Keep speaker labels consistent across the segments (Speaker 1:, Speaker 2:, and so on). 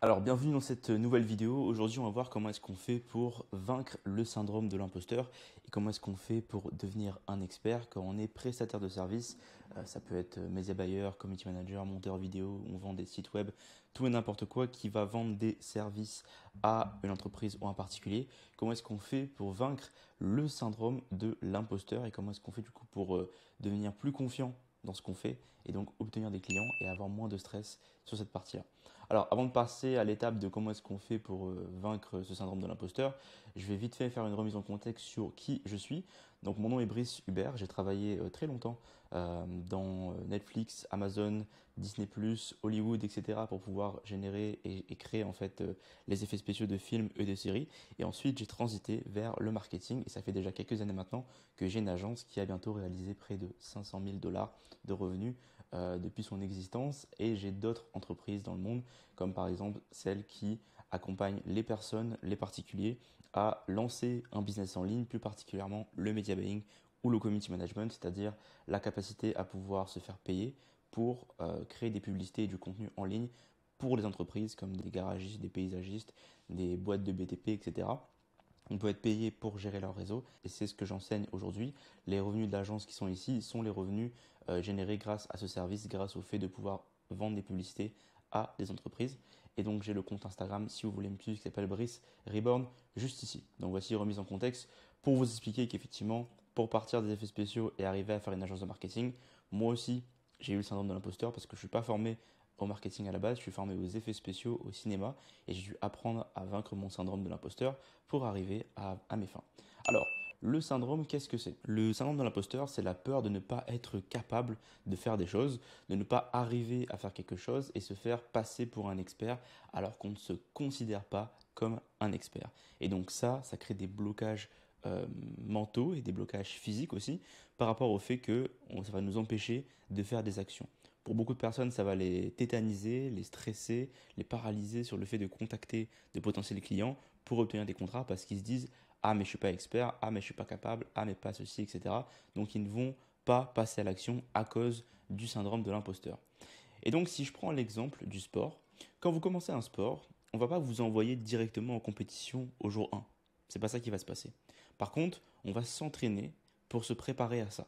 Speaker 1: Alors, bienvenue dans cette nouvelle vidéo. Aujourd'hui, on va voir comment est-ce qu'on fait pour vaincre le syndrome de l'imposteur et comment est-ce qu'on fait pour devenir un expert quand on est prestataire de service. Ça peut être media buyer, community manager, monteur vidéo, on vend des sites web, tout et n'importe quoi qui va vendre des services à une entreprise ou un particulier. Comment est-ce qu'on fait pour vaincre le syndrome de l'imposteur et comment est-ce qu'on fait du coup pour devenir plus confiant dans ce qu'on fait et donc obtenir des clients et avoir moins de stress sur cette partie-là. Alors, avant de passer à l'étape de comment est-ce qu'on fait pour vaincre ce syndrome de l'imposteur, je vais vite fait faire une remise en contexte sur qui je suis. Donc, mon nom est Brice Hubert. J'ai travaillé très longtemps dans Netflix, Amazon, Disney+, Hollywood, etc. pour pouvoir générer et créer en fait les effets spéciaux de films et de séries. Et ensuite, j'ai transité vers le marketing. Et ça fait déjà quelques années maintenant que j'ai une agence qui a bientôt réalisé près de 500 000 dollars de revenus depuis son existence. Et j'ai d'autres entreprises dans le monde comme par exemple celle qui accompagne les personnes, les particuliers, à lancer un business en ligne, plus particulièrement le media buying ou le community management, c'est-à-dire la capacité à pouvoir se faire payer pour créer des publicités et du contenu en ligne pour les entreprises comme des garagistes, des paysagistes, des boîtes de BTP, etc. On peut être payé pour gérer leur réseau et c'est ce que j'enseigne aujourd'hui. Les revenus de l'agence qui sont ici sont les revenus générés grâce à ce service, grâce au fait de pouvoir vendre des publicités à des entreprises. Et donc j'ai le compte Instagram, si vous voulez me suivre, qui s'appelle Brice Reborn, juste ici. Donc voici remise en contexte pour vous expliquer qu'effectivement, pour partir des effets spéciaux et arriver à faire une agence de marketing, moi aussi j'ai eu le syndrome de l'imposteur parce que je ne suis pas formé au marketing à la base, je suis formé aux effets spéciaux, au cinéma, et j'ai dû apprendre à vaincre mon syndrome de l'imposteur pour arriver à mes fins. Alors, le syndrome, qu'est-ce que c'est? Le syndrome de l'imposteur, c'est la peur de ne pas être capable de faire des choses, de ne pas arriver à faire quelque chose et se faire passer pour un expert alors qu'on ne se considère pas comme un expert. Et donc ça crée des blocages mentaux et des blocages physiques aussi par rapport au fait que ça va nous empêcher de faire des actions. Pour beaucoup de personnes, ça va les tétaniser, les stresser, les paralyser sur le fait de contacter de potentiels clients pour obtenir des contrats parce qu'ils se disent ah mais je suis pas expert, ah mais je suis pas capable, ah mais pas ceci, etc. Donc ils ne vont pas passer à l'action à cause du syndrome de l'imposteur. Et donc si je prends l'exemple du sport, quand vous commencez un sport, on ne va pas vous envoyer directement en compétition au jour 1. C'est pas ça qui va se passer. Par contre, on va s'entraîner pour se préparer à ça.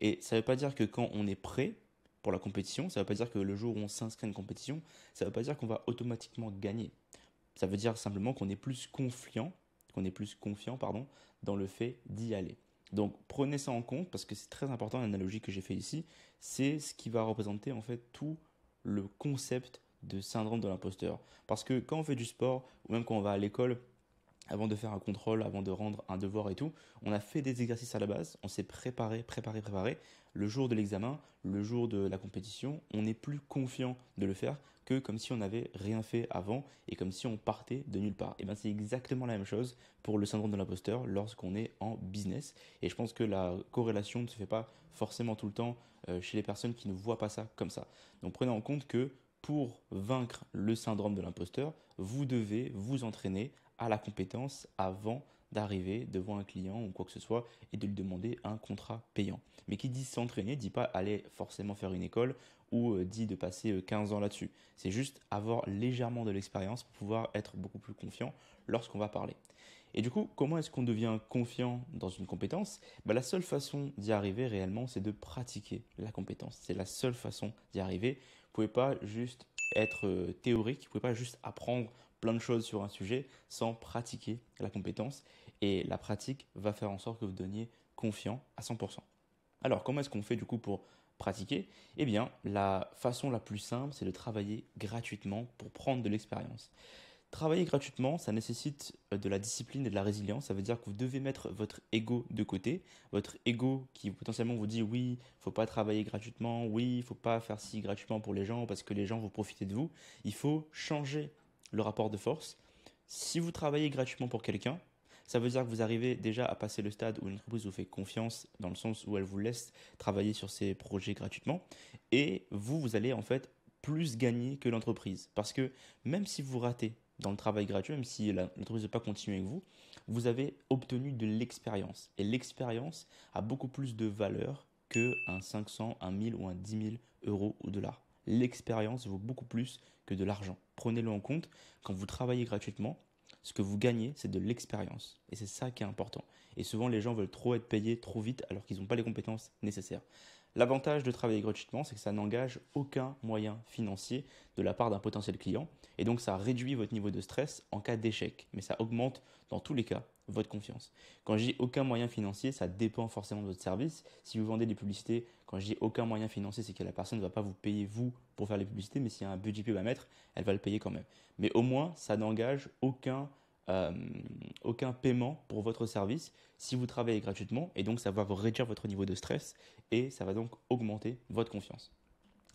Speaker 1: Et ça ne veut pas dire que quand on est prêt pour la compétition, ça ne veut pas dire que le jour où on s'inscrit à une compétition, ça ne veut pas dire qu'on va automatiquement gagner. Ça veut dire simplement qu'on est plus confiant, pardon, dans le fait d'y aller. Donc prenez ça en compte parce que c'est très important, l'analogie que j'ai fait ici, c'est ce qui va représenter en fait tout le concept de syndrome de l'imposteur. Parce que quand on fait du sport ou même quand on va à l'école, avant de faire un contrôle, avant de rendre un devoir et tout, on a fait des exercices à la base, on s'est préparé. Le jour de l'examen, le jour de la compétition, on est plus confiant de le faire que comme si on n'avait rien fait avant et comme si on partait de nulle part. Et bien c'est exactement la même chose pour le syndrome de l'imposteur lorsqu'on est en business. Et je pense que la corrélation ne se fait pas forcément tout le temps chez les personnes qui ne voient pas ça comme ça. Donc prenez en compte que pour vaincre le syndrome de l'imposteur, vous devez vous entraîner à la compétence avant d'arriver devant un client ou quoi que ce soit et de lui demander un contrat payant. Mais qui dit s'entraîner, dit pas aller forcément faire une école ou dit de passer 15 ans là-dessus. C'est juste avoir légèrement de l'expérience pour pouvoir être beaucoup plus confiant lorsqu'on va parler. Et du coup, comment est-ce qu'on devient confiant dans une compétence? La seule façon d'y arriver réellement, c'est de pratiquer la compétence. C'est la seule façon d'y arriver. Vous pouvez pas juste être théorique, vous pouvez pas juste apprendre plein de choses sur un sujet sans pratiquer la compétence. Et la pratique va faire en sorte que vous deveniez confiant à 100%. Alors, comment est-ce qu'on fait du coup pour pratiquer? Eh bien, la façon la plus simple, c'est de travailler gratuitement pour prendre de l'expérience. Travailler gratuitement, ça nécessite de la discipline et de la résilience. Ça veut dire que vous devez mettre votre ego de côté. Votre ego qui potentiellement vous dit oui, il ne faut pas travailler gratuitement, oui, il ne faut pas faire ci gratuitement pour les gens parce que les gens vont profiter de vous. Il faut changer le rapport de force. Si vous travaillez gratuitement pour quelqu'un, ça veut dire que vous arrivez déjà à passer le stade où une entreprise vous fait confiance dans le sens où elle vous laisse travailler sur ses projets gratuitement et vous allez en fait plus gagner que l'entreprise. Parce que même si vous ratez dans le travail gratuit, même si l'entreprise ne veut pas continuer avec vous, vous avez obtenu de l'expérience. Et l'expérience a beaucoup plus de valeur qu'un 500, un 1000 ou un 10 000 euros ou dollars. l'expérience vaut beaucoup plus que de l'argent. Prenez-le en compte, quand vous travaillez gratuitement, ce que vous gagnez, c'est de l'expérience. Et c'est ça qui est important. Et souvent, les gens veulent trop être payés trop vite alors qu'ils n'ont pas les compétences nécessaires. L'avantage de travailler gratuitement, c'est que ça n'engage aucun moyen financier de la part d'un potentiel client. Et donc, ça réduit votre niveau de stress en cas d'échec. Mais ça augmente, dans tous les cas, votre confiance. Quand je dis aucun moyen financier, ça dépend forcément de votre service. Si vous vendez des publicités, quand je dis aucun moyen financier, c'est que la personne ne va pas vous payer vous pour faire les publicités, mais s'il y a un budget pub à mettre, elle va le payer quand même. Mais au moins, ça n'engage euh, aucun paiement pour votre service si vous travaillez gratuitement, et donc ça va vous réduire votre niveau de stress et ça va donc augmenter votre confiance.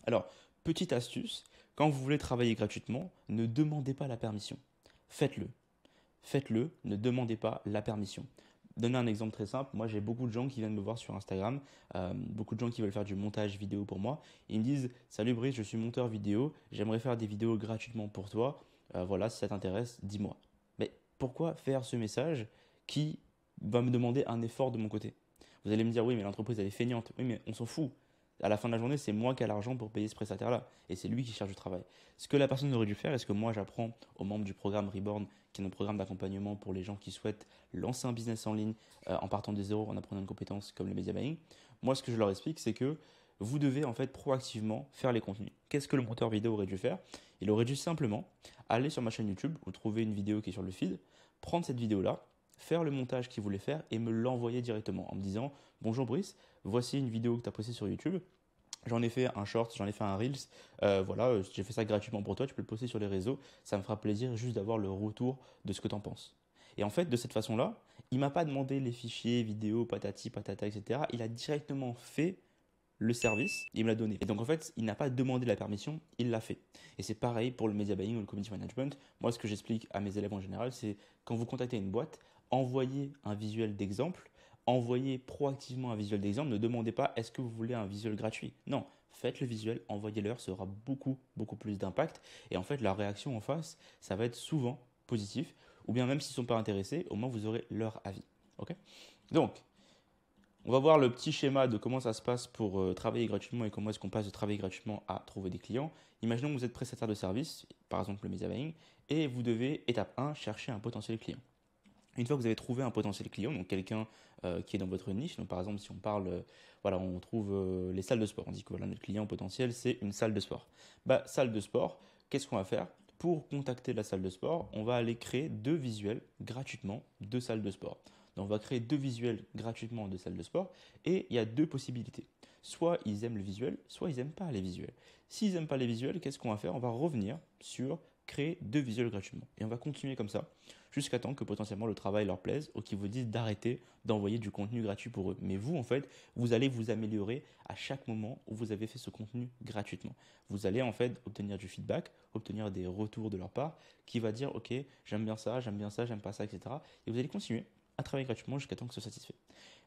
Speaker 1: Alors, petite astuce, quand vous voulez travailler gratuitement, ne demandez pas la permission. Faites-le. Faites-le, ne demandez pas la permission. Donner un exemple très simple, moi j'ai beaucoup de gens qui viennent me voir sur Instagram, beaucoup de gens qui veulent faire du montage vidéo pour moi. Ils me disent: Salut Brice, je suis monteur vidéo, j'aimerais faire des vidéos gratuitement pour toi. Voilà, si ça t'intéresse, dis-moi. Mais pourquoi faire ce message qui va me demander un effort de mon côté? Vous allez me dire: oui, mais l'entreprise elle est feignante. Oui, mais on s'en fout. À la fin de la journée, c'est moi qui ai l'argent pour payer ce prestataire-là. Et c'est lui qui cherche du travail. Ce que la personne aurait dû faire, et ce que moi j'apprends aux membres du programme Reborn, qui est notre programme d'accompagnement pour les gens qui souhaitent lancer un business en ligne en partant de zéro, en apprenant une compétence comme le media buying, moi ce que je leur explique, c'est que vous devez en fait proactivement faire les contenus. Qu'est-ce que le monteur vidéo aurait dû faire? Il aurait dû simplement aller sur ma chaîne YouTube ou trouver une vidéo qui est sur le feed, prendre cette vidéo-là, faire le montage qu'il voulait faire et me l'envoyer directement en me disant: Bonjour Brice, voici une vidéo que tu as postée sur YouTube. J'en ai fait un short, j'en ai fait un reels. Voilà, j'ai fait ça gratuitement pour toi. Tu peux le poster sur les réseaux. Ça me fera plaisir juste d'avoir le retour de ce que tu en penses. Et en fait, de cette façon-là, il m'a pas demandé les fichiers, vidéos, patati, patata, etc. Il a directement fait le service, il me l'a donné. Et donc en fait, il n'a pas demandé la permission, il l'a fait. Et c'est pareil pour le media buying ou le community management. Moi, ce que j'explique à mes élèves en général, c'est quand vous contactez une boîte, envoyez un visuel d'exemple, envoyez proactivement un visuel d'exemple. Ne demandez pas: est-ce que vous voulez un visuel gratuit? Non, faites le visuel, envoyez-leur, ça aura beaucoup, beaucoup plus d'impact. Et en fait, la réaction en face, ça va être souvent positif. Ou bien même s'ils ne sont pas intéressés, au moins vous aurez leur avis. Ok? Donc, on va voir le petit schéma de comment ça se passe pour travailler gratuitement et comment est-ce qu'on passe de travailler gratuitement à trouver des clients. Imaginons que vous êtes prestataire de service, par exemple le media buying, et vous devez, étape 1, chercher un potentiel client. Une fois que vous avez trouvé un potentiel client, donc quelqu'un qui est dans votre niche, donc par exemple si on parle, voilà, on trouve les salles de sport, on dit que voilà, notre client potentiel c'est une salle de sport. Salle de sport, qu'est-ce qu'on va faire? Pour contacter la salle de sport, on va aller créer 2 visuels gratuitement de salles de sport. Donc on va créer 2 visuels gratuitement de salles de sport et il y a 2 possibilités. Soit ils aiment le visuel, soit ils n'aiment pas les visuels. S'ils n'aiment pas les visuels, qu'est-ce qu'on va faire? On va revenir sur créer 2 visuels gratuitement. Et on va continuer comme ça jusqu'à temps que potentiellement le travail leur plaise ou qu'ils vous disent d'arrêter d'envoyer du contenu gratuit pour eux. Mais vous, en fait, vous allez vous améliorer à chaque moment où vous avez fait ce contenu gratuitement. Vous allez en fait obtenir du feedback, obtenir des retours de leur part qui va dire: ok, j'aime bien ça, j'aime bien ça, j'aime pas ça, etc. Et vous allez continuer à travailler gratuitement jusqu'à temps que ce soit satisfait.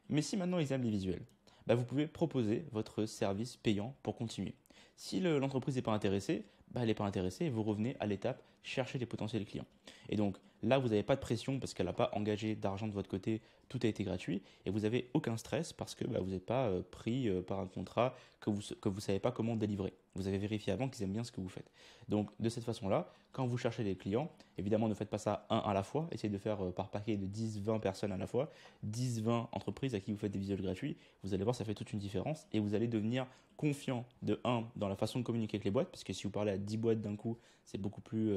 Speaker 1: Mais si maintenant ils aiment les visuels, vous pouvez proposer votre service payant pour continuer. Si l'entreprise n'est pas intéressée, elle n'est pas intéressée et vous revenez à l'étape chercher les potentiels clients. Et donc là, vous n'avez pas de pression parce qu'elle n'a pas engagé d'argent de votre côté, tout a été gratuit et vous n'avez aucun stress parce que vous n'êtes pas pris par un contrat que vous ne savez pas comment délivrer. Vous avez vérifié avant qu'ils aiment bien ce que vous faites. Donc de cette façon-là, quand vous cherchez les clients, évidemment ne faites pas ça un à la fois, essayez de faire par paquet de 10-20 personnes à la fois, 10-20 entreprises à qui vous faites des visuels gratuits, vous allez voir ça fait toute une différence et vous allez devenir confiant de 1 dans la façon de communiquer avec les boîtes, parce que si vous parlez à 10 boîtes d'un coup, c'est beaucoup plus,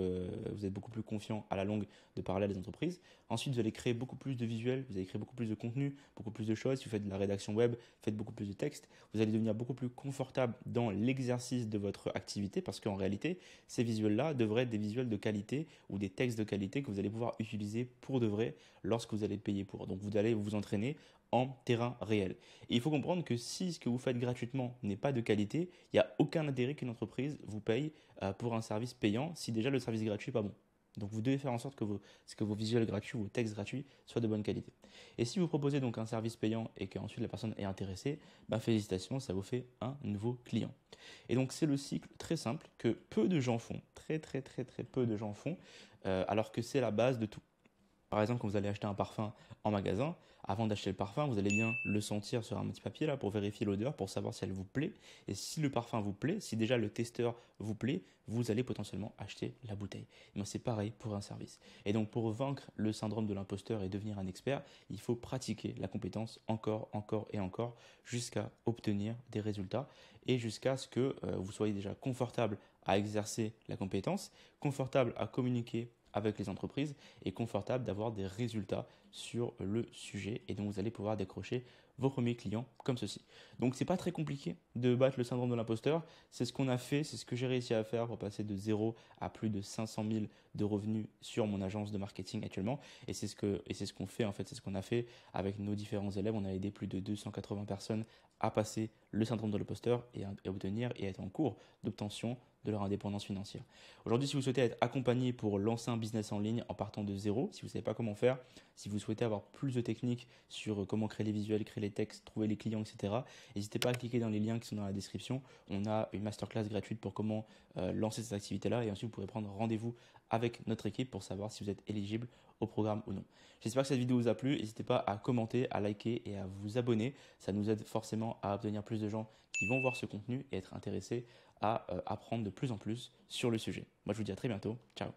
Speaker 1: vous êtes beaucoup plus confiant à la longue de parler à des entreprises. Ensuite, vous allez créer beaucoup plus de visuels, vous allez créer beaucoup plus de contenu, beaucoup plus de choses. Si vous faites de la rédaction web, faites beaucoup plus de texte. Vous allez devenir beaucoup plus confortable dans l'exercice de votre activité, parce qu'en réalité, ces visuels-là devraient être des visuels de qualité ou des textes de qualité que vous allez pouvoir utiliser pour de vrai lorsque vous allez payer pour. Donc, vous allez vous entraîner en terrain réel. Et il faut comprendre que si ce que vous faites gratuitement n'est pas de qualité, il n'y a aucun intérêt qu'une entreprise vous paye pour un service payant si déjà le service gratuit n'est pas bon. Donc vous devez faire en sorte que vos visuels gratuits ou vos textes gratuits soient de bonne qualité. Et si vous proposez donc un service payant et qu'ensuite la personne est intéressée, félicitations, ça vous fait un nouveau client. Et donc c'est le cycle très simple que peu de gens font, très très très très peu de gens font, alors que c'est la base de tout. Par exemple, quand vous allez acheter un parfum en magasin, avant d'acheter le parfum, vous allez bien le sentir sur un petit papier là pour vérifier l'odeur, pour savoir si elle vous plaît. Et si le parfum vous plaît, si déjà le testeur vous plaît, vous allez potentiellement acheter la bouteille. Et c'est pareil pour un service. Et donc pour vaincre le syndrome de l'imposteur et devenir un expert, il faut pratiquer la compétence encore, encore et encore jusqu'à obtenir des résultats et jusqu'à ce que vous soyez déjà confortable à exercer la compétence, confortable à communiquer avec les entreprises et confortable d'avoir des résultats sur le sujet et donc vous allez pouvoir décrocher vos premiers clients comme ceci. Donc c'est pas très compliqué de battre le syndrome de l'imposteur, c'est ce qu'on a fait, c'est ce que j'ai réussi à faire pour passer de 0 à plus de 500 000 de revenus sur mon agence de marketing actuellement et c'est ce qu'on fait en fait, c'est ce qu'on a fait avec nos différents élèves, on a aidé plus de 280 personnes à passer le syndrome de l'imposteur et à obtenir et à être en cours d'obtention de leur indépendance financière. Aujourd'hui, si vous souhaitez être accompagné pour lancer un business en ligne en partant de zéro, si vous ne savez pas comment faire, si vous souhaitez avoir plus de techniques sur comment créer les visuels, créer les textes, trouver les clients, etc., n'hésitez pas à cliquer dans les liens qui sont dans la description. On a une masterclass gratuite pour comment lancer cette activité-là et ensuite vous pourrez prendre rendez-vous avec notre équipe pour savoir si vous êtes éligible au programme ou non. J'espère que cette vidéo vous a plu. N'hésitez pas à commenter, à liker et à vous abonner. Ça nous aide forcément à obtenir plus de gens qui vont voir ce contenu et être intéressés à apprendre de plus en plus sur le sujet. Moi, je vous dis à très bientôt. Ciao.